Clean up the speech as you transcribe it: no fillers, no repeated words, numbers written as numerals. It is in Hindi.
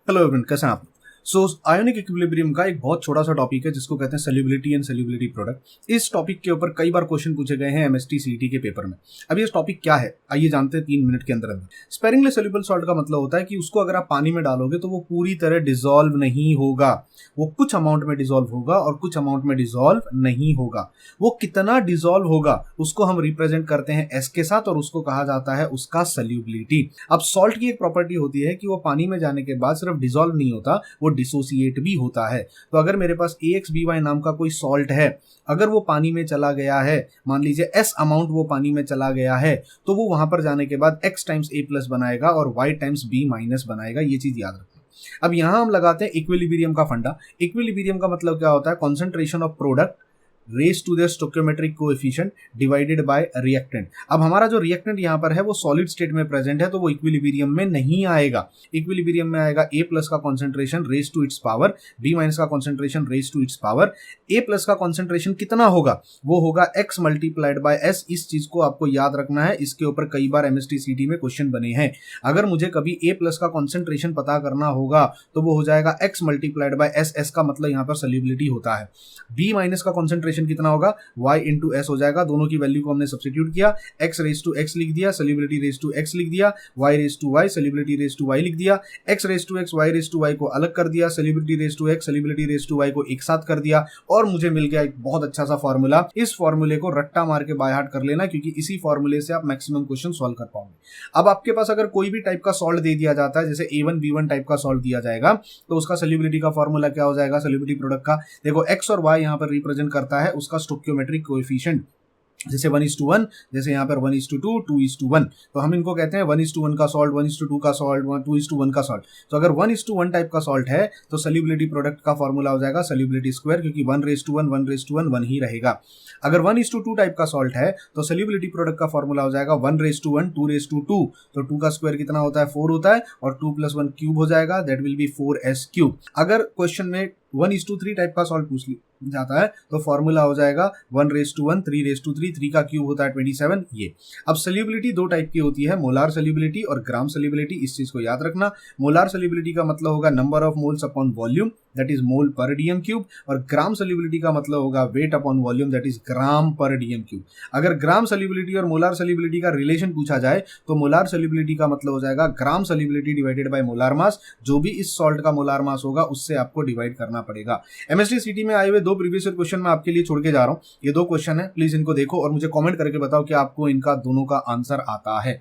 हेलो एवरीवन, कैसे हैं आप? आयोनिक इक्विलिब्रियम का एक बहुत छोटा सा टॉपिक है जिसको कहते हैं सॉल्युबिलिटी एंड सॉल्युबिलिटी प्रोडक्ट। इस टॉपिक के ऊपर कई बार क्वेश्चन पूछे गए हैं एमएसटी सीईटी के पेपर में। अब ये टॉपिक क्या है आइए जानते हैं 3 मिनट के अंदर अंदर। स्पेरिंगली सॉल्युबल सॉल्ट का मतलब होता है कि उसको अगर आप पानी में डालोगे तो वो पूरी तरह डिसॉल्व नहीं होगा। वो कुछ अमाउंट में डिसॉल्व होगा और कुछ अमाउंट में डिसॉल्व नहीं होगा। वो कितना डिसॉल्व होगा उसको हम रिप्रेजेंट करते हैं एस के साथ और उसको कहा जाता है उसका सॉल्युबिलिटी। अब सॉल्ट की एक प्रॉपर्टी होती है कि वो पानी में जाने के बाद सिर्फ डिसॉल्व नहीं होता, वो डिसोसिएट भी होता है। तो अगर मेरे पास AXBY नाम का कोई सॉल्ट है, अगर वो पानी में चला गया है, मान लीजिए S अमाउंट वो पानी में चला गया है, तो वो वहां पर जाने के बाद X टाइम्स A प्लस बनाएगा और Y टाइम्स B माइनस बनाएगा। ये चीज याद रखना। अब यहां हम लगाते हैं इक्विलिब्रियम का फंडा। इक्विलिब्रियम का मतलब क्या होता है? Concentration of product raise to the stoichiometric coefficient divided by reactant. अब हमारा जो रिएक्टेंट यहाँ पर है वो सॉलिड स्टेट में प्रेजेंट है तो वो इक्विलिब्रियम में नहीं आएगा। इक्विलिब्रियम में आएगा A प्लस का concentration raise to its power, B minus का concentration raise to its power. A plus का कॉन्सेंट्रेशन कितना होगा? वो होगा X मल्टीप्लाइड बाय S। इस चीज को आपको याद रखना है, इसके ऊपर कई बार MST CT में क्वेश्चन बने हैं। अगर मुझे कभी A प्लस का कॉन्सेंट्रेशन पता करना होगा तो वो हो जाएगा X multiplied by S। S का मतलब यहाँ पर सॉल्युबिलिटी होता है। B माइनस का कॉन्सेंट्रेशन कितना होगा? Y इंटू एस हो जाएगा। दोनों की वैल्यू को हमने सब्स्टिट्यूट किया, x रेज टू x लिख दिया, सॉल्युबिलिटी रेज टू x लिख दिया, y raise to y, solubility raise to y लिख दिया, x raise to x, y raise to y को अलग कर दिया, solubility raise to x, solubility raise to y को एक साथ कर दिया और मुझे मिल गया एक बहुत अच्छा सा फॉर्मूला। इस फॉर्मूले को रट्टा मार के बाय हार्ट कर लेना क्योंकि इसी फॉर्मूले से आप मैक्सिमम क्वेश्चन सॉल्व कर पाओगे। अब आपके पास अगर कोई भी टाइप का सॉल्ट दे दिया जाता है, जैसे A1B1 टाइप का सॉल्ट दिया जाएगा, तो उसका सॉल्युबिलिटी का फॉर्मूला क्या हो जाएगा? सॉल्युबिलिटी प्रोडक्ट का देखो x और y यहाँ पर रिप्रेजेंट करता है उसका स्टोइकियोमेट्रिक कोएफिशिएंट। जैसे 1:1, जैसे यहाँ पर 1:2, 2:1, तो हम इनको कहते हैं 1:1 का सॉल्ट, 1:2 का सॉल्ट, 2:1 का सॉल्ट। तो अगर 1:1 टाइप का सॉल्ट है तो सॉल्युबिलिटी प्रोडक्ट का फॉर्मूला हो जाएगा सॉल्युबिलिटी स्क्वायर, क्योंकि 1:1 1:1 1 ही रहेगा। अगर 1:2 टाइप का सॉल्ट है तो सॉल्युबिलिटी प्रोडक्ट का फॉर्मूला हो जाएगा 1:1 2:2, तो 2 का स्क्वायर कितना होता है? 4 होता है और 2 + 1 क्यूब हो जाएगा, that will be 4s cube. अगर क्वेश्चन में 1:3 टाइप का सॉल्ट पूछ जाता है तो फॉर्मूला हो जाएगा 1:1 3:3, 3 का क्यूब होता है 27। ये अब सॉल्युबिलिटी दो टाइप की होती है, मोलार सॉल्युबिलिटी और ग्राम सॉल्युबिलिटी। इस चीज को याद रखना। मोलार सॉल्युबिलिटी का मतलब होगा number of moles upon volume, that is mole पर डीएम क्यूब, और ग्राम सॉल्युबिलिटी का मतलब होगा weight upon volume, that is gram पर डीएम क्यूब। अगर ग्राम सॉल्युबिलिटी और मोलार सॉल्युबिलिटी का रिलेशन पूछा जाए तो मोलार सॉल्युबिलिटी का मतलब हो जाएगा gram solubility divided by molar mass. जो भी इस सॉल्ट का मोलार मास होगा उससे आपको डिवाइड करना पड़ेगा। एमएसटी सीटी में आए हुए 2 प्रीवियस क्वेश्चन मैं आपके लिए छोड़ के जा रहा हूं। ये 2 क्वेश्चन है, प्लीज इनको देखो और मुझे कमेंट करके बताओ कि आपको इनका दोनों का आंसर आता है।